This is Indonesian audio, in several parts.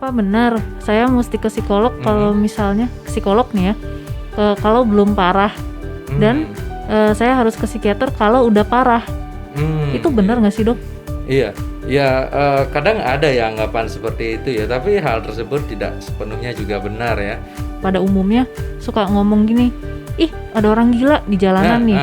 apa benar saya mesti ke psikolog kalau misalnya psikolog nih ya, kalau belum parah dan saya harus ke psikiater kalau udah parah. Itu benar nggak sih dok? Iya, ya kadang ada ya anggapan seperti itu ya, tapi hal tersebut tidak sepenuhnya juga benar ya. Pada umumnya suka ngomong gini, ih ada orang gila di jalanan nih,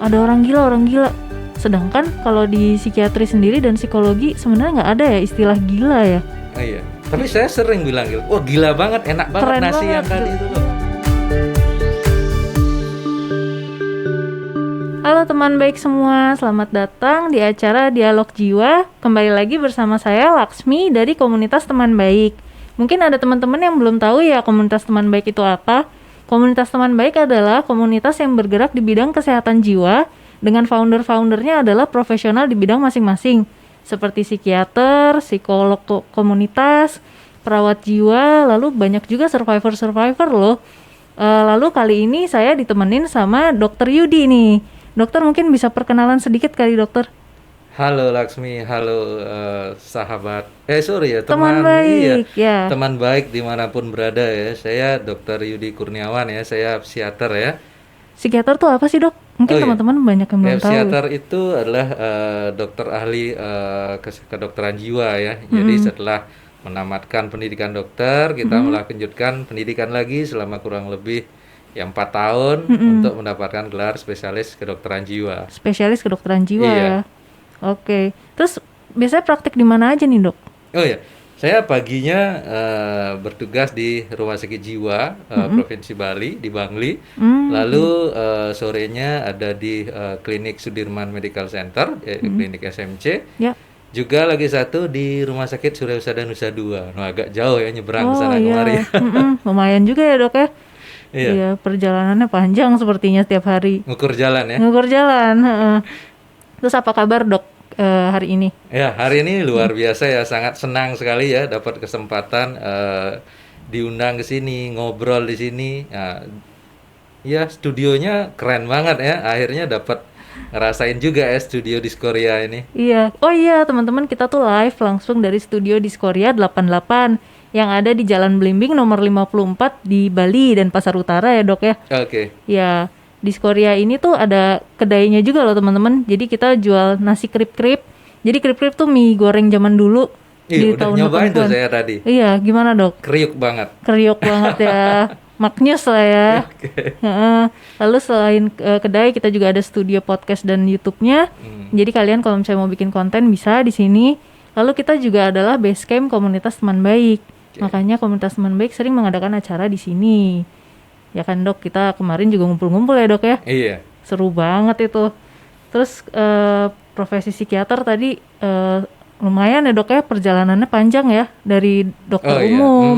ada orang gila. Sedangkan kalau di psikiatri sendiri dan psikologi sebenarnya nggak ada ya istilah gila ya. Iya, tapi saya sering bilang gitu, wah gila banget, enak banget Keren nasi banget yang tadi itu loh. Halo teman baik semua, selamat datang di acara Dialog Jiwa. Kembali lagi bersama saya Laksmi dari komunitas teman baik. Mungkin ada teman-teman yang belum tahu ya komunitas teman baik itu apa. Komunitas teman baik adalah komunitas yang bergerak di bidang kesehatan jiwa dengan founder-foundernya adalah profesional di bidang masing-masing seperti psikiater, psikolog komunitas, perawat jiwa, lalu banyak juga survivor loh. Lalu kali ini saya ditemenin sama Dr. Yudi nih. Dokter mungkin bisa perkenalan sedikit kali dokter. Halo Laksmi, halo sahabat. Teman baik, iya, teman baik dimanapun berada ya. Saya Dr. Yudi Kurniawan ya, saya psikiater ya. Psikiater tuh apa sih dok? Mungkin teman-teman banyak yang belum tahu. Psikiater itu adalah dokter ahli kedokteran jiwa ya. Jadi setelah menamatkan pendidikan dokter, kita melanjutkan pendidikan lagi selama kurang lebih 4 tahun untuk mendapatkan gelar spesialis kedokteran jiwa. Spesialis kedokteran jiwa iya. Ya. Oke. Terus biasanya praktik di mana aja nih dok? Oh ya, saya paginya bertugas di Rumah Sakit Jiwa Provinsi Bali di Bangli. Lalu sorenya ada di Klinik Sudirman Medical Center, Klinik SMC. Ya. Juga lagi satu di Rumah Sakit Surya Husada Nusa Dua. Nah, agak jauh ya nyebrang sana kemari. Lumayan juga ya dok ya. Iya, perjalanannya panjang sepertinya setiap hari. Ngukur jalan ya. Ngukur jalan. Terus apa kabar dok hari ini? Ya, hari ini luar biasa ya, sangat senang sekali ya dapat kesempatan diundang ke sini, ngobrol di sini. Ya, studionya keren banget ya. Akhirnya dapat ngerasain juga ya studio Diskoria ini. Iya. Oh iya, teman-teman, kita tuh live langsung dari studio Diskoria 88 yang ada di Jalan Belimbing nomor 54 di Bali dan Pasar Utara ya dok ya. Oke. Ya, Diskoria ini tuh ada kedainya juga loh teman-teman. Jadi kita jual nasi krip-krip. Jadi krip-krip tuh mie goreng zaman dulu. Iya, udah nyobain tuh saya tadi. Iya, gimana dok? Kriuk banget. Kriuk banget ya. Maknyus lah ya. Lalu selain kedai kita juga ada studio podcast dan YouTube-nya. Jadi kalian kalau misalnya mau bikin konten bisa di sini. Lalu kita juga adalah base camp komunitas teman baik. Makanya komunitas teman baik sering mengadakan acara di sini. Ya kan dok, kita kemarin juga ngumpul-ngumpul ya dok ya. Iya. Seru banget itu. Terus profesi psikiater tadi lumayan ya dok ya, perjalanannya panjang ya dari dokter umum.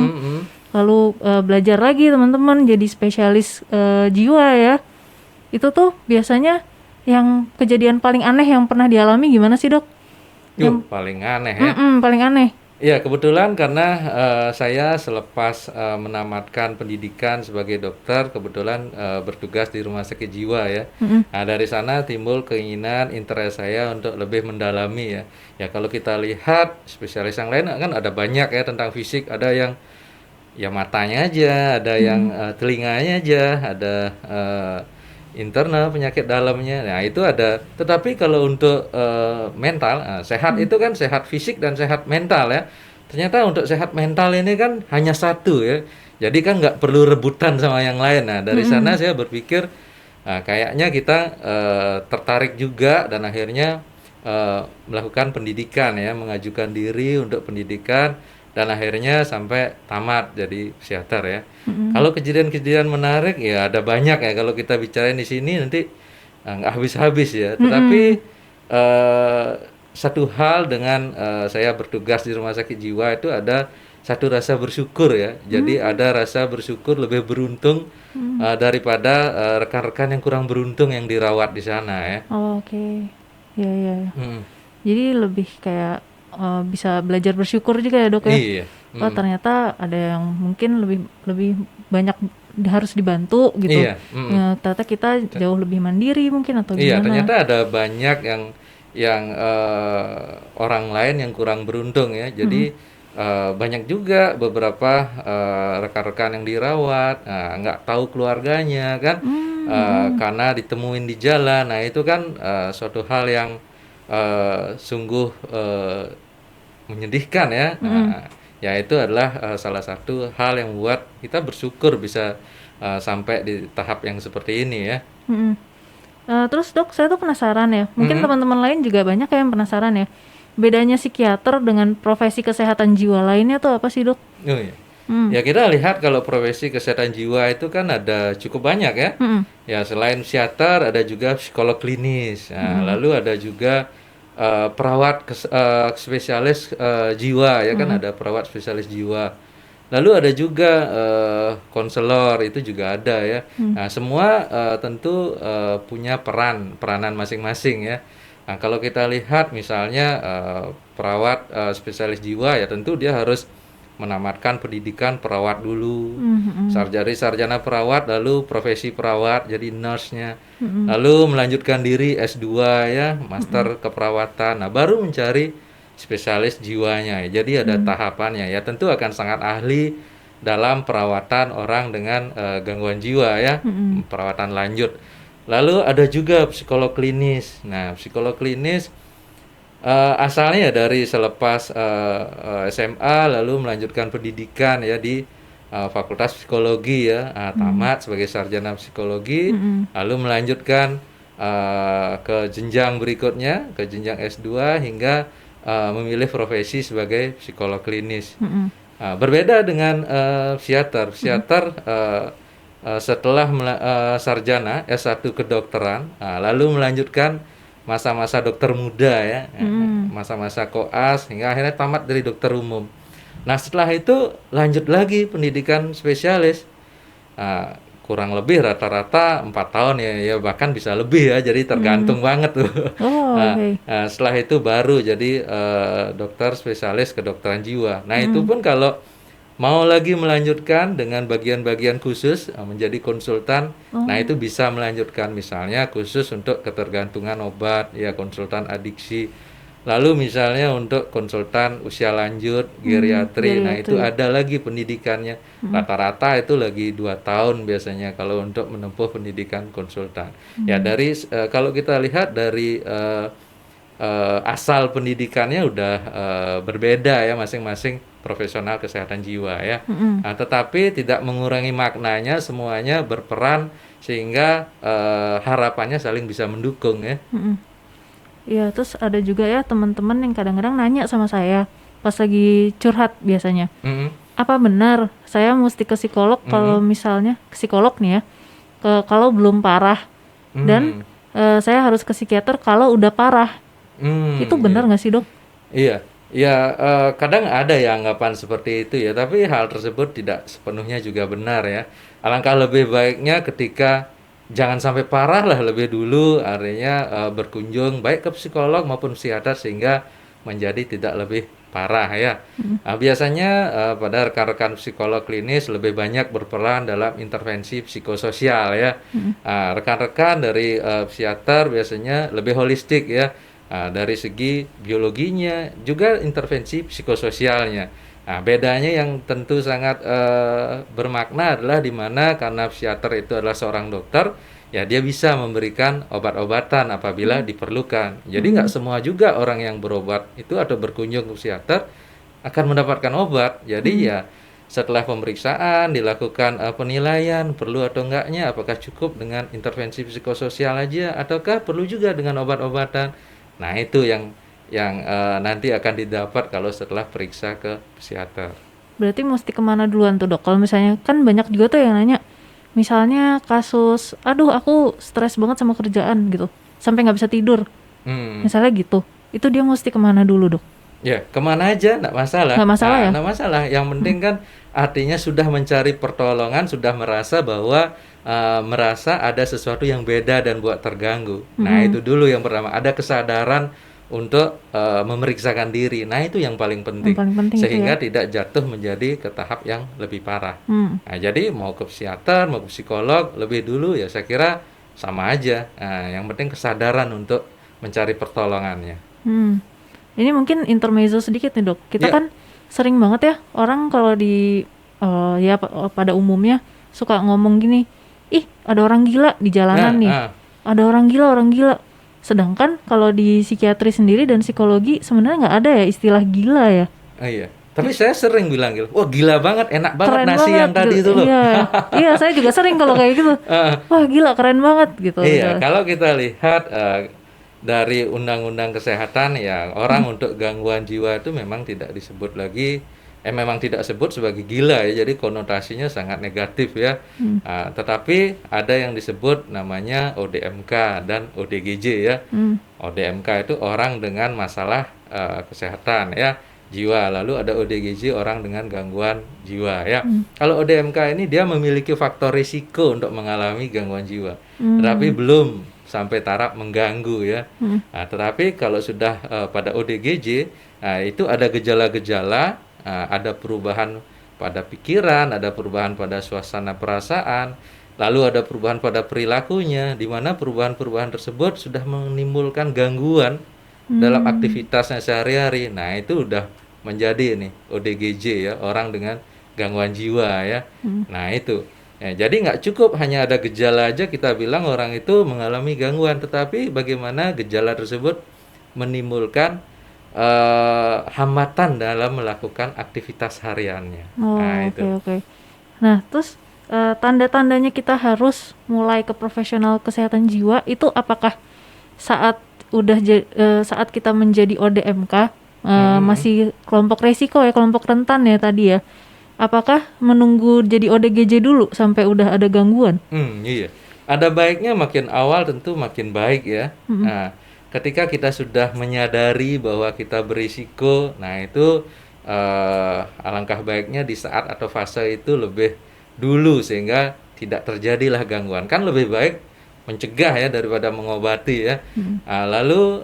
Lalu belajar lagi teman-teman jadi spesialis jiwa ya. Itu tuh biasanya yang kejadian paling aneh yang pernah dialami gimana sih dok? Paling aneh ya. Paling aneh. Ya, kebetulan karena saya selepas menamatkan pendidikan sebagai dokter, kebetulan bertugas di Rumah Sakit Jiwa ya. Nah, dari sana timbul keinginan, interest saya untuk lebih mendalami ya. Ya, kalau kita lihat spesialis yang lain kan ada banyak ya tentang fisik, ada yang ya matanya aja, ada yang telinganya aja, ada internal penyakit dalamnya. Nah, itu ada. Tetapi kalau untuk mental, sehat itu kan sehat fisik dan sehat mental ya. Ternyata untuk sehat mental ini kan hanya satu ya. Jadi kan nggak perlu rebutan sama yang lain. Nah, dari sana saya berpikir kayaknya kita tertarik juga dan akhirnya melakukan pendidikan ya, mengajukan diri untuk pendidikan. Dan akhirnya sampai tamat jadi psikiater ya. Kalau kejadian-kejadian menarik ya ada banyak ya, kalau kita bicarain di sini nanti nggak habis-habis ya. Tetapi satu hal dengan saya bertugas di Rumah Sakit Jiwa itu ada satu rasa bersyukur ya. Jadi ada rasa bersyukur lebih beruntung daripada rekan-rekan yang kurang beruntung yang dirawat di sana ya. Oke. Ya. Jadi lebih kayak bisa belajar bersyukur juga ya dok ya. Iya. Oh ternyata ada yang mungkin lebih banyak harus dibantu gitu. Iya. Ternyata kita jauh lebih mandiri mungkin atau gimana. Iya, ternyata ada banyak yang orang lain yang kurang beruntung ya. Jadi banyak juga beberapa rekan-rekan yang dirawat, nggak tahu keluarganya kan, karena ditemuin di jalan. Nah itu kan suatu hal yang sungguh menyedihkan ya. Nah, ya itu adalah salah satu hal yang membuat kita bersyukur bisa sampai di tahap yang seperti ini ya. Mm-mm. Terus dok, saya tuh penasaran ya, mungkin teman-teman lain juga banyak yang penasaran ya, bedanya psikiater dengan profesi kesehatan jiwa lainnya tuh apa sih dok? Oh, iya. Ya kita lihat kalau profesi kesehatan jiwa itu kan ada cukup banyak ya. Ya selain psikiater ada juga psikolog klinis. Nah, lalu ada juga perawat spesialis jiwa ya kan, ada perawat spesialis jiwa. Lalu ada juga konselor, itu juga ada ya. Nah, semua tentu punya peranan masing-masing ya. Nah, kalau kita lihat misalnya perawat spesialis jiwa ya tentu dia harus menamatkan pendidikan perawat dulu, sarjana perawat, lalu profesi perawat jadi nurse-nya, lalu melanjutkan diri S2 ya, master keperawatan. Nah, baru mencari spesialis jiwanya ya. Jadi ada tahapannya ya. Tentu akan sangat ahli dalam perawatan orang dengan gangguan jiwa ya, perawatan lanjut. Lalu ada juga psikolog klinis. Nah, psikolog klinis asalnya ya dari selepas SMA lalu melanjutkan pendidikan ya di Fakultas Psikologi ya, tamat sebagai sarjana psikologi, lalu melanjutkan ke jenjang berikutnya, ke jenjang S2 hingga memilih profesi sebagai psikolog klinis. Berbeda dengan psikiater. Psikiater setelah sarjana S1 kedokteran, lalu melanjutkan masa-masa dokter muda ya, masa-masa koas hingga akhirnya tamat dari dokter umum. Nah setelah itu lanjut lagi pendidikan spesialis, kurang lebih rata-rata 4 tahun ya bahkan bisa lebih ya, jadi tergantung banget tuh. Setelah itu baru jadi dokter spesialis kedokteran jiwa. Nah itu pun kalau mau lagi melanjutkan dengan bagian-bagian khusus menjadi konsultan, nah itu bisa melanjutkan misalnya khusus untuk ketergantungan obat ya, konsultan adiksi. Lalu misalnya untuk konsultan usia lanjut, geriatri, nah itu ada lagi pendidikannya. Rata-rata itu lagi 2 tahun biasanya kalau untuk menempuh pendidikan konsultan. Ya dari kalau kita lihat dari asal pendidikannya udah berbeda ya masing-masing profesional kesehatan jiwa ya. Nah, tetapi tidak mengurangi maknanya, semuanya berperan sehingga harapannya saling bisa mendukung ya. Iya, terus ada juga ya teman-teman yang kadang-kadang nanya sama saya pas lagi curhat biasanya. Apa benar saya mesti ke psikolog kalau misalnya ke psikolog nih ya, kalau belum parah, dan saya harus ke psikiater kalau udah parah. Itu benar nggak sih dok? Iya, ya kadang ada ya anggapan seperti itu ya, tapi hal tersebut tidak sepenuhnya juga benar ya. Alangkah lebih baiknya ketika jangan sampai parah lah lebih dulu, artinya berkunjung baik ke psikolog maupun psikiater sehingga menjadi tidak lebih parah ya. Nah, biasanya pada rekan-rekan psikolog klinis lebih banyak berperan dalam intervensi psikososial ya. Rekan-rekan dari psikiater biasanya lebih holistik ya. Dari segi biologinya juga intervensi psikososialnya. Nah, bedanya yang tentu sangat bermakna adalah di mana karena psikiater itu adalah seorang dokter, ya dia bisa memberikan obat-obatan apabila diperlukan. Jadi nggak semua juga orang yang berobat itu atau berkunjung ke psikiater akan mendapatkan obat. Jadi ya setelah pemeriksaan dilakukan penilaian perlu atau enggaknya, apakah cukup dengan intervensi psikososial aja ataukah perlu juga dengan obat-obatan. Nah itu yang nanti akan didapat kalau setelah periksa ke psikiater. Berarti mesti kemana duluan tuh dok? Kalau misalnya kan banyak juga tuh yang nanya, misalnya kasus, aduh aku stres banget sama kerjaan gitu, sampai nggak bisa tidur, misalnya gitu, itu dia mesti kemana dulu dok? Ya kemana aja, nggak masalah. Nggak masalah ya? Nggak masalah. Yang penting kan artinya sudah mencari pertolongan, sudah merasa bahwa merasa ada sesuatu yang beda dan buat terganggu. Nah itu dulu yang pertama, ada kesadaran untuk memeriksakan diri. Nah itu yang paling penting, sehingga tidak jatuh menjadi ke tahap yang lebih parah. Nah jadi mau ke psikiater, mau ke psikolog, lebih dulu ya saya kira sama aja. Nah, yang penting kesadaran untuk mencari pertolongannya. Ini mungkin intermezzo sedikit nih dok. Kita kan sering banget ya orang kalau di pada umumnya suka ngomong gini, ih ada orang gila di jalanan nih, ada orang gila. Sedangkan kalau di psikiatri sendiri dan psikologi sebenarnya nggak ada ya istilah gila ya. Iya. Tapi saya sering bilang gitu, wah gila banget, enak banget Keren nasi banget yang tadi gitu. itu loh. Iya, saya juga sering kalau kayak gitu. Wah gila keren banget gitu. Iya, kalau kita lihat dari undang-undang kesehatan ya orang untuk gangguan jiwa itu memang tidak disebut lagi, memang tidak sebut sebagai gila ya, jadi konotasinya sangat negatif ya. Tetapi ada yang disebut namanya ODMK dan ODGJ ya. ODMK itu orang dengan masalah kesehatan ya, jiwa. Lalu ada ODGJ orang dengan gangguan jiwa ya. Kalau ODMK ini dia memiliki faktor risiko untuk mengalami gangguan jiwa, tetapi belum sampai taraf mengganggu ya. Tetapi kalau sudah pada ODGJ, itu ada gejala-gejala, ada perubahan pada pikiran, ada perubahan pada suasana perasaan, lalu ada perubahan pada perilakunya, di mana perubahan-perubahan tersebut sudah menimbulkan gangguan dalam aktivitasnya sehari-hari. Nah, itu udah menjadi nih ODGJ ya, orang dengan gangguan jiwa ya. Nah, itu. Ya, jadi nggak cukup hanya ada gejala aja kita bilang orang itu mengalami gangguan, tetapi bagaimana gejala tersebut menimbulkan hambatan dalam melakukan aktivitas hariannya. Nah, itu. Oke. Nah, terus tanda-tandanya kita harus mulai ke profesional kesehatan jiwa itu apakah saat saat kita menjadi ODMK masih kelompok resiko ya, kelompok rentan ya tadi ya. Apakah menunggu jadi ODGJ dulu sampai udah ada gangguan? Iya. Ada baiknya makin awal tentu makin baik ya. Nah, ketika kita sudah menyadari bahwa kita berisiko, nah itu alangkah baiknya di saat atau fase itu lebih dulu sehingga tidak terjadilah gangguan. Kan lebih baik mencegah ya daripada mengobati ya. Lalu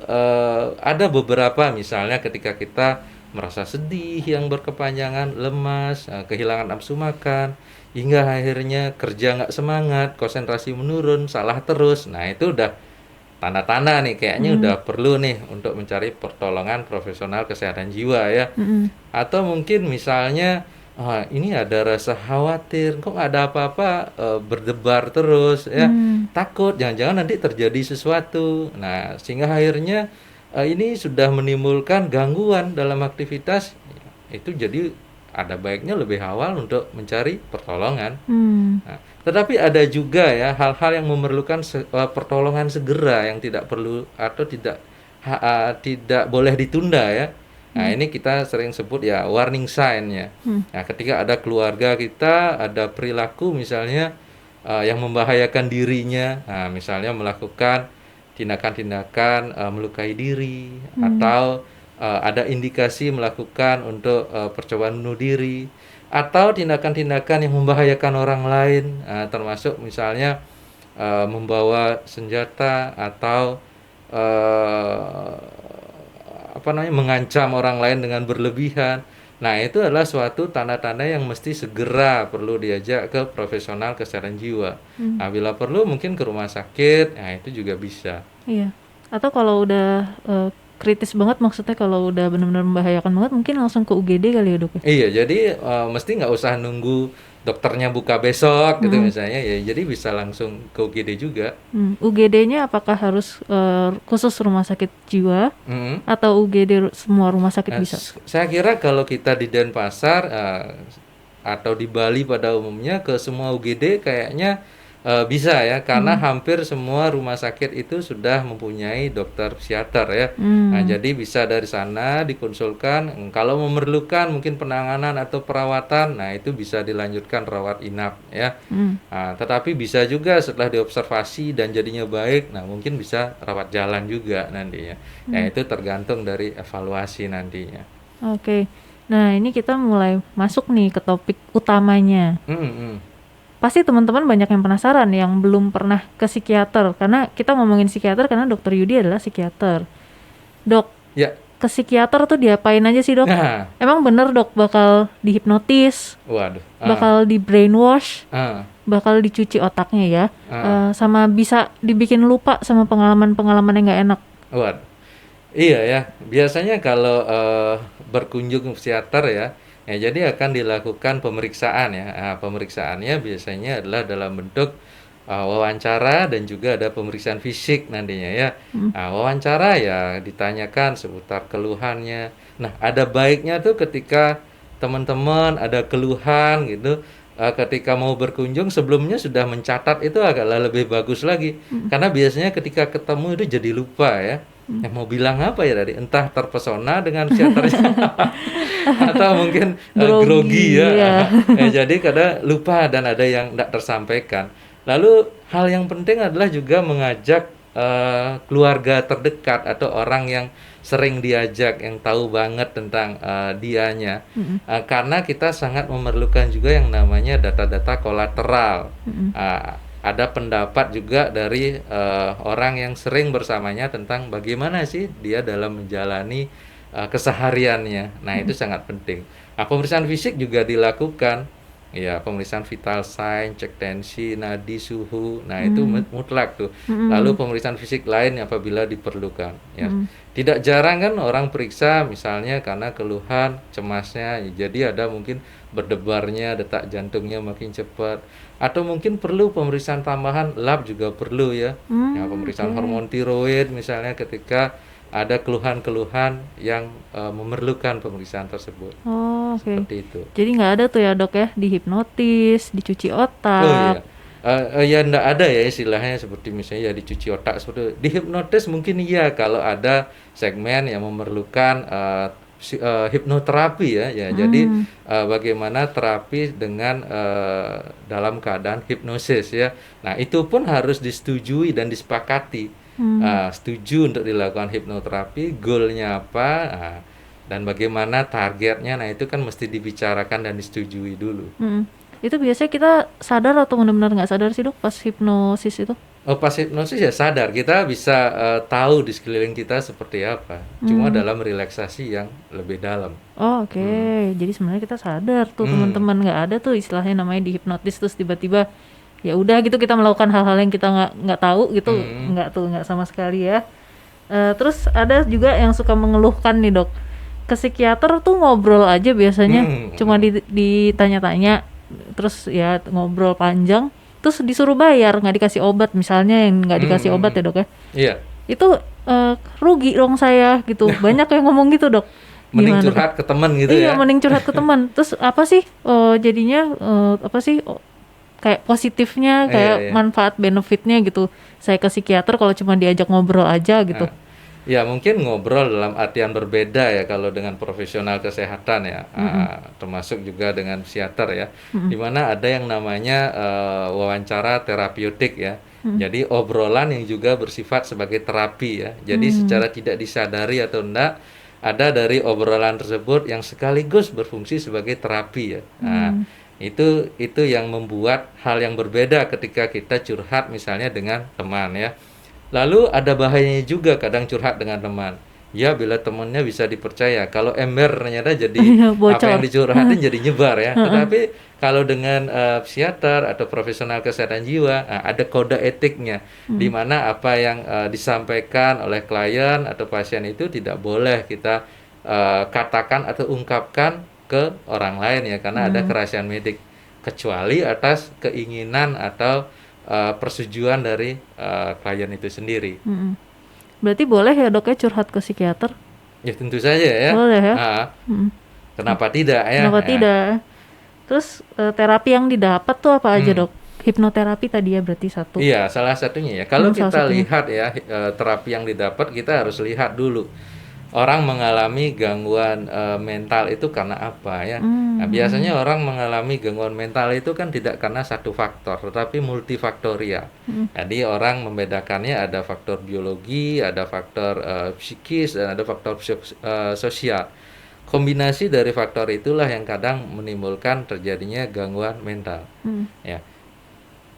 ada beberapa misalnya ketika kita merasa sedih yang berkepanjangan, lemas, kehilangan nafsu makan, hingga akhirnya kerja nggak semangat, konsentrasi menurun, salah terus. Nah itu udah tanda-tanda nih kayaknya udah perlu nih untuk mencari pertolongan profesional kesehatan jiwa ya. Atau mungkin misalnya ini ada rasa khawatir, kok nggak ada apa-apa, berdebar terus ya, takut jangan-jangan nanti terjadi sesuatu. Nah sehingga akhirnya ini sudah menimbulkan gangguan dalam aktivitas, itu jadi ada baiknya lebih awal untuk mencari pertolongan. Nah, tetapi ada juga ya hal-hal yang memerlukan pertolongan segera yang tidak perlu atau tidak boleh ditunda ya. Nah ini kita sering sebut ya warning sign ya. Nah ketika ada keluarga kita ada perilaku misalnya yang membahayakan dirinya, nah, misalnya melakukan tindakan-tindakan melukai diri atau ada indikasi melakukan untuk percobaan bunuh diri atau tindakan-tindakan yang membahayakan orang lain, termasuk misalnya membawa senjata atau mengancam orang lain dengan berlebihan. Nah itu adalah suatu tanda-tanda yang mesti segera perlu diajak ke profesional kesehatan jiwa. Nah bila perlu mungkin ke rumah sakit, nah itu juga bisa. Iya. Atau kalau udah kritis banget, maksudnya kalau udah benar-benar membahayakan banget, mungkin langsung ke UGD kali ya dok? Iya, jadi mesti nggak usah nunggu dokternya buka besok gitu misalnya ya, jadi bisa langsung ke UGD juga. UGD-nya apakah harus khusus rumah sakit jiwa atau UGD semua rumah sakit bisa? Saya kira kalau kita di Denpasar atau di Bali pada umumnya ke semua UGD kayaknya bisa ya, karena hampir semua rumah sakit itu sudah mempunyai dokter psikiater ya. Nah, jadi bisa dari sana dikonsulkan. Kalau memerlukan mungkin penanganan atau perawatan, nah itu bisa dilanjutkan rawat inap ya. Nah, tetapi bisa juga setelah diobservasi dan jadinya baik, nah mungkin bisa rawat jalan juga nantinya. Nah, itu tergantung dari evaluasi nantinya. Oke. Nah, ini kita mulai masuk nih ke topik utamanya. Pasti teman-teman banyak yang penasaran yang belum pernah ke psikiater, karena kita ngomongin psikiater karena dokter Yudi adalah psikiater. Dok, ya. Ke psikiater tuh diapain aja sih dok? Emang bener dok bakal dihipnotis? Waduh. Bakal di brainwash? Bakal dicuci otaknya ya? Sama bisa dibikin lupa sama pengalaman-pengalaman yang nggak enak? Waduh. Iya ya, biasanya kalau berkunjung ke psikiater ya, ya jadi akan dilakukan pemeriksaan ya. Nah, pemeriksaannya biasanya adalah dalam bentuk wawancara dan juga ada pemeriksaan fisik nantinya ya. Mm. Nah, wawancara ya ditanyakan seputar keluhannya. Nah, ada baiknya tuh ketika teman-teman ada keluhan gitu, ketika mau berkunjung sebelumnya sudah mencatat itu agaklah lebih bagus lagi. Mm. Karena biasanya ketika ketemu itu jadi lupa ya. Mm. Mau bilang apa ya tadi? Entah terpesona dengan psikiaternya atau mungkin grogi Grogi ya. ya. Jadi kadang lupa dan ada yang tidak tersampaikan. Lalu hal yang penting adalah juga mengajak keluarga terdekat atau orang yang sering diajak, yang tahu banget tentang dianya. Mm-mm. Karena kita sangat memerlukan juga yang namanya data-data kolateral. Mm-mm. Ada pendapat juga dari orang yang sering bersamanya tentang bagaimana sih dia dalam menjalani kesehariannya. Nah, itu Mm-mm. sangat penting. Nah, pemeriksaan fisik juga dilakukan. Ya, pemeriksaan vital sign, cek tensi, nadi, suhu. Nah, itu Mm. mutlak tuh. Lalu Mm-mm. pemeriksaan fisik lain apabila diperlukan. Ya, Mm-mm. tidak jarang kan orang periksa misalnya karena keluhan cemasnya. Jadi ada mungkin berdebarnya, detak jantungnya makin cepat. Atau mungkin perlu pemeriksaan tambahan, lab juga perlu ya. Ya, pemeriksaan Oke. hormon tiroid misalnya ketika ada keluhan-keluhan yang memerlukan pemeriksaan tersebut. Oh, oke. Seperti itu. Jadi nggak ada tuh ya dok ya, dihipnotis, dicuci Oh otak. iya, ya ndak ada ya istilahnya seperti misalnya ya dicuci otak seperti itu. Di hipnotis mungkin iya kalau ada segmen yang memerlukan hipnoterapi ya. Ya, jadi Hmm. bagaimana terapi dengan dalam keadaan hipnosis ya. Nah, itu pun harus disetujui dan disepakati. Hmm. Setuju untuk dilakukan hipnoterapi, goalnya apa, dan bagaimana targetnya. Nah, itu kan mesti dibicarakan dan disetujui dulu. Hmm. Itu biasanya kita sadar atau benar-benar nggak sadar sih dok pas hipnosis itu? Oh, pas hipnosis ya sadar, kita bisa tahu di sekeliling kita seperti apa. Cuma Hmm. dalam relaksasi yang lebih dalam. Oh, oke. Hmm. Jadi sebenarnya kita sadar tuh Hmm. teman-teman, nggak ada tuh istilahnya namanya dihipnotis terus tiba-tiba ya udah gitu kita melakukan hal-hal yang kita nggak tahu gitu, Hmm. nggak sama sekali ya. Terus ada juga yang suka mengeluhkan nih dok, ke psikiater tuh ngobrol aja biasanya, cuma Hmm. ditanya-tanya, terus ya ngobrol panjang, terus disuruh bayar, nggak dikasih obat misalnya yang nggak Hmm. dikasih obat Hmm. ya dok ya. Iya, Itu rugi dong saya gitu. Banyak yang ngomong gitu dok. mending Gimana tuh? curhat ke teman gitu Iya, ya. mending curhat ke teman. Terus apa sih jadinya apa sih kayak positifnya, Iya, kayak iya. manfaat benefitnya gitu. Saya ke psikiater kalau cuma diajak ngobrol aja gitu. Nah, ya mungkin ngobrol dalam artian berbeda ya kalau dengan profesional kesehatan ya, Mm-mm. termasuk juga dengan psikiater ya, Mm-mm. di mana ada yang namanya wawancara terapeutik ya. Mm-mm. Jadi obrolan yang juga bersifat sebagai terapi ya. Jadi Mm. secara tidak disadari atau enggak, ada dari obrolan tersebut yang sekaligus berfungsi sebagai terapi ya. Nah, Mm. itu yang membuat hal yang berbeda ketika kita curhat misalnya dengan teman ya. Lalu ada bahayanya juga kadang curhat dengan teman. Ya, bila temannya bisa dipercaya. Kalau ember ternyata jadi Iya, apa bocor. yang dicurhatin jadi nyebar ya. Heeh. Tetapi kalau dengan psikiater atau profesional kesehatan jiwa, ada kode etiknya di Mm. mana apa yang disampaikan oleh klien atau pasien itu tidak boleh kita katakan atau ungkapkan ke orang lain ya karena ada Mm. kerahasiaan medik kecuali atas keinginan atau persetujuan dari klien itu sendiri. Mm. Berarti boleh ya dok ya curhat ke psikiater? Ya tentu saja ya. Boleh ya? Ah, Mm. kenapa tidak ya? Kenapa Ya. tidak? Terus terapi yang didapat tuh apa aja Hmm. dok? Hipnoterapi tadi ya berarti satu. Iya, salah satunya ya. Kalau Salah kita satunya. lihat ya terapi yang didapat, kita harus lihat dulu orang mengalami gangguan mental itu karena apa ya. Nah, Mm. biasanya orang mengalami gangguan mental itu kan tidak karena satu faktor, tetapi multifaktorial. Mm. Jadi orang membedakannya ada faktor biologi, ada faktor psikis, dan ada faktor sosial. Kombinasi dari faktor itulah yang kadang menimbulkan terjadinya gangguan mental. Mm. Ya,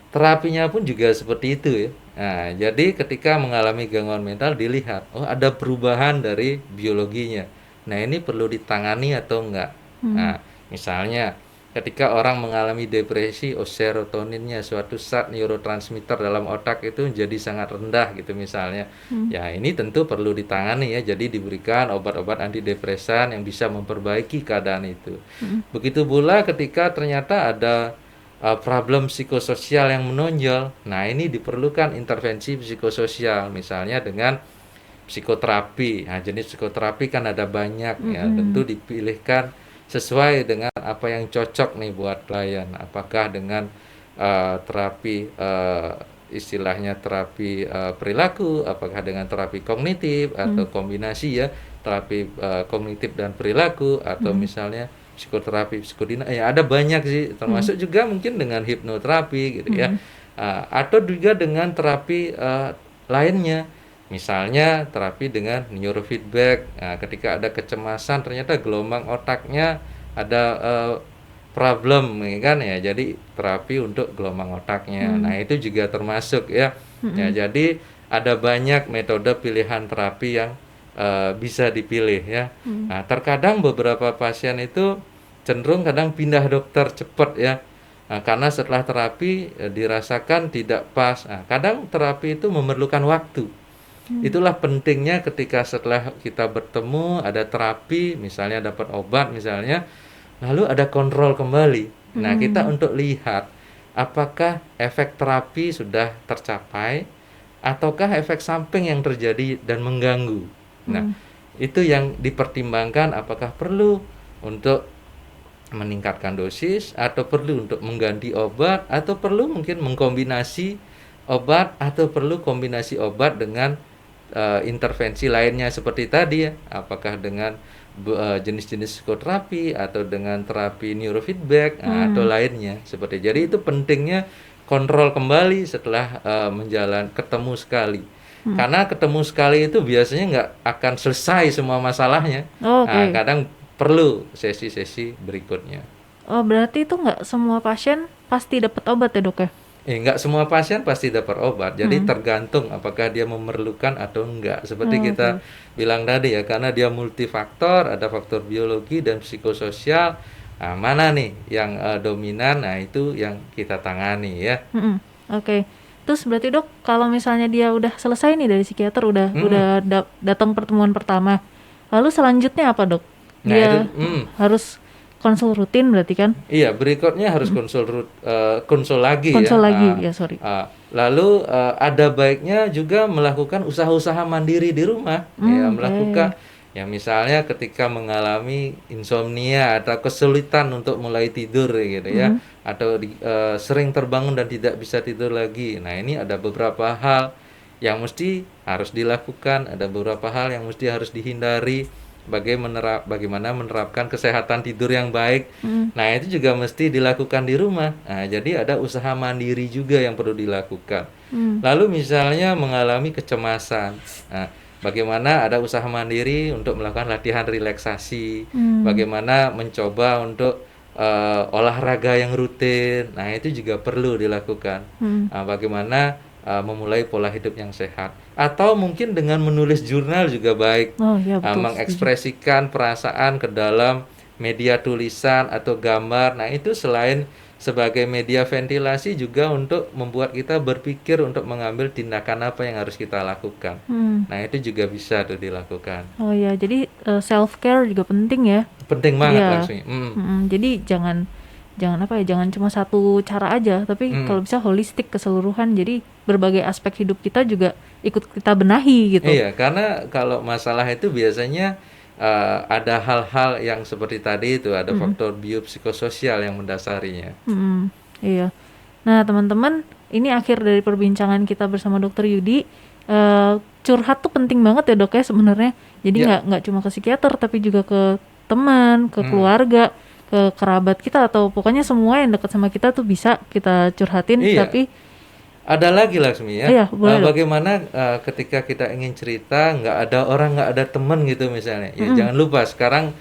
terapinya pun juga seperti itu ya. Nah, jadi ketika mengalami gangguan mental dilihat, oh ada perubahan dari biologinya. Nah, ini perlu ditangani atau enggak. Mm. Nah, misalnya ketika orang mengalami depresi, serotoninnya, suatu zat neurotransmitter dalam otak itu jadi sangat rendah gitu misalnya. Ya ini tentu perlu ditangani ya, jadi diberikan obat-obat antidepresan yang bisa memperbaiki keadaan itu. Begitu pula ketika ternyata ada problem psikososial yang menonjol. Nah, ini diperlukan intervensi psikososial, misalnya dengan psikoterapi. Nah, jenis psikoterapi kan ada banyak ya, tentu dipilihkan sesuai dengan apa yang cocok nih buat klien. Apakah dengan terapi istilahnya terapi perilaku, apakah dengan terapi kognitif atau kombinasi ya, terapi kognitif dan perilaku atau misalnya psikoterapi ya ada banyak sih, termasuk juga mungkin dengan hipnoterapi gitu ya. Atau juga dengan terapi lainnya, misalnya terapi dengan neurofeedback. Nah, ketika ada kecemasan ternyata gelombang otaknya ada problem ya kan ya, jadi terapi untuk gelombang otaknya. Nah, itu juga termasuk ya. Ya, jadi ada banyak metode pilihan terapi yang bisa dipilih ya. Nah, terkadang beberapa pasien itu cenderung kadang pindah dokter cepat ya. Nah, karena setelah terapi dirasakan tidak pas. Nah, kadang terapi itu memerlukan waktu. Itulah pentingnya ketika setelah kita bertemu ada terapi, misalnya dapat obat misalnya, lalu ada kontrol kembali. Nah, kita untuk lihat apakah efek terapi sudah tercapai ataukah efek samping yang terjadi dan mengganggu. Nah, itu yang dipertimbangkan, apakah perlu untuk meningkatkan dosis atau perlu untuk mengganti obat atau perlu mungkin mengkombinasi obat atau perlu kombinasi obat dengan intervensi lainnya seperti tadi ya, apakah dengan jenis-jenis psikoterapi atau dengan terapi neurofeedback atau lainnya seperti. Jadi itu pentingnya kontrol kembali setelah ketemu sekali. Karena ketemu sekali itu biasanya nggak akan selesai semua masalahnya. Nah, kadang perlu sesi-sesi berikutnya. Oh, berarti itu nggak semua pasien pasti dapat obat ya dok ya? Nggak semua pasien pasti dapat obat, jadi tergantung apakah dia memerlukan atau enggak. Seperti kita bilang tadi ya, karena dia multifaktor, ada faktor biologi dan psikososial. Nah, mana nih yang dominan? Nah, itu yang kita tangani ya. Oke. Terus berarti dok, kalau misalnya dia udah selesai nih dari psikiater, udah datang pertemuan pertama, lalu selanjutnya apa dok? Dia harus konsul rutin berarti kan? Iya, berikutnya harus konsul lagi ya. Konsul lagi, ya sorry. Lalu ada baiknya juga melakukan usaha-usaha mandiri di rumah, ya melakukan ya misalnya ketika mengalami insomnia atau kesulitan untuk mulai tidur gitu ya, atau sering terbangun dan tidak bisa tidur lagi. Nah, ini ada beberapa hal yang mesti harus dilakukan, ada beberapa hal yang mesti harus dihindari. Bagaimana menerapkan kesehatan tidur yang baik. Nah, itu juga mesti dilakukan di rumah. Nah, jadi ada usaha mandiri juga yang perlu dilakukan. Lalu misalnya mengalami kecemasan. Nah, bagaimana ada usaha mandiri untuk melakukan latihan relaksasi. Bagaimana mencoba untuk olahraga yang rutin. Nah, itu juga perlu dilakukan. Nah, bagaimana memulai pola hidup yang sehat, atau mungkin dengan menulis jurnal juga baik. Mengekspresikan perasaan ke dalam media tulisan atau gambar. Nah, itu selain sebagai media ventilasi juga untuk membuat kita berpikir untuk mengambil tindakan apa yang harus kita lakukan. Nah, itu juga bisa tuh dilakukan. Oh ya, jadi self care juga penting ya. Penting banget langsung. Jadi jangan cuma satu cara aja, tapi kalau bisa holistik keseluruhan, jadi berbagai aspek hidup kita juga ikut kita benahi gitu. Iya, karena kalau masalah itu biasanya ada hal-hal yang seperti tadi itu, ada faktor biopsikososial yang mendasarinya. Iya. Nah, teman-teman, ini akhir dari perbincangan kita bersama Dr. Yudi. Curhat tuh penting banget ya dok ya sebenarnya. Jadi nggak cuma ke psikiater, tapi juga ke teman, ke keluarga, ke kerabat kita, atau pokoknya semua yang dekat sama kita tuh bisa kita curhatin. Tapi ada lagi Laksmi ya. Iya, bagaimana ketika kita ingin cerita, nggak ada teman gitu misalnya. Ya jangan lupa sekarang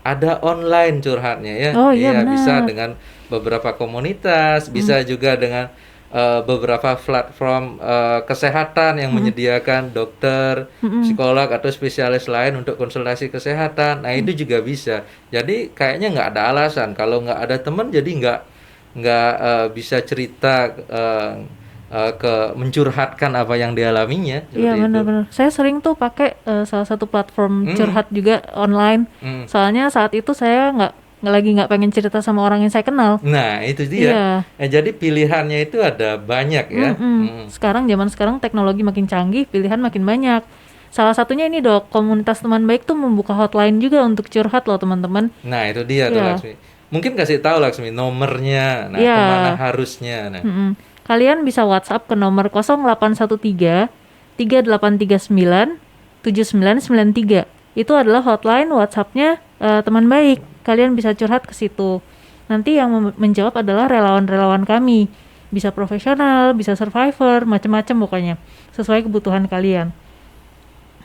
ada online curhatnya ya. Iya, bisa dengan beberapa komunitas, bisa juga dengan beberapa platform kesehatan yang menyediakan dokter, psikolog atau spesialis lain untuk konsultasi kesehatan. Nah itu juga bisa. Jadi kayaknya nggak ada alasan kalau nggak ada teman jadi nggak bisa cerita ke mencurhatkan apa yang dialaminya Iya, seperti itu. benar-benar. Saya sering tuh pakai salah satu platform curhat juga online. Soalnya saat itu saya nggak pengen cerita sama orang yang saya kenal. Nah itu Iya. dia. Jadi pilihannya itu ada banyak ya. Zaman sekarang teknologi makin canggih, pilihan makin banyak. Salah satunya ini dok, komunitas teman baik tuh membuka hotline juga untuk curhat loh teman-teman. Nah itu dia tuh Iya. Laksmi. Mungkin kasih tahu Laksmi nomornya. Nah Iya. kemana harusnya. Nah. Kalian bisa WhatsApp ke nomor 0813 3839 7993. Itu adalah hotline WhatsApp-nya teman baik. Kalian bisa curhat ke situ. Nanti yang menjawab adalah relawan-relawan kami. Bisa profesional, bisa survivor, macam-macam pokoknya. Sesuai kebutuhan kalian.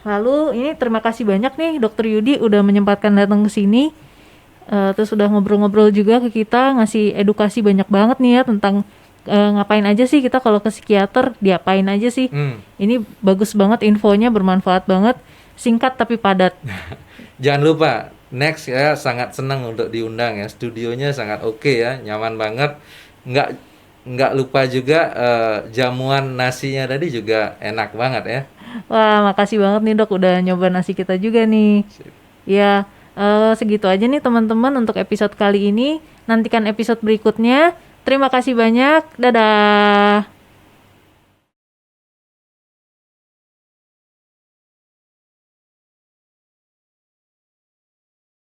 Lalu ini terima kasih banyak nih Dokter Yudi udah menyempatkan datang ke sini. Terus udah ngobrol-ngobrol juga ke kita, ngasih edukasi banyak banget nih ya tentang ngapain aja sih kita kalau ke psikiater, diapain aja sih. Ini bagus banget infonya, bermanfaat banget, singkat tapi padat. Jangan lupa next ya, sangat senang untuk diundang ya, studionya sangat oke ya, nyaman banget. Nggak lupa juga jamuan nasinya tadi juga enak banget ya. Wah, makasih banget nih dok udah nyoba nasi kita juga nih. Ya, segitu aja nih teman-teman untuk episode kali ini. Nantikan episode berikutnya. Terima kasih banyak. Dadah.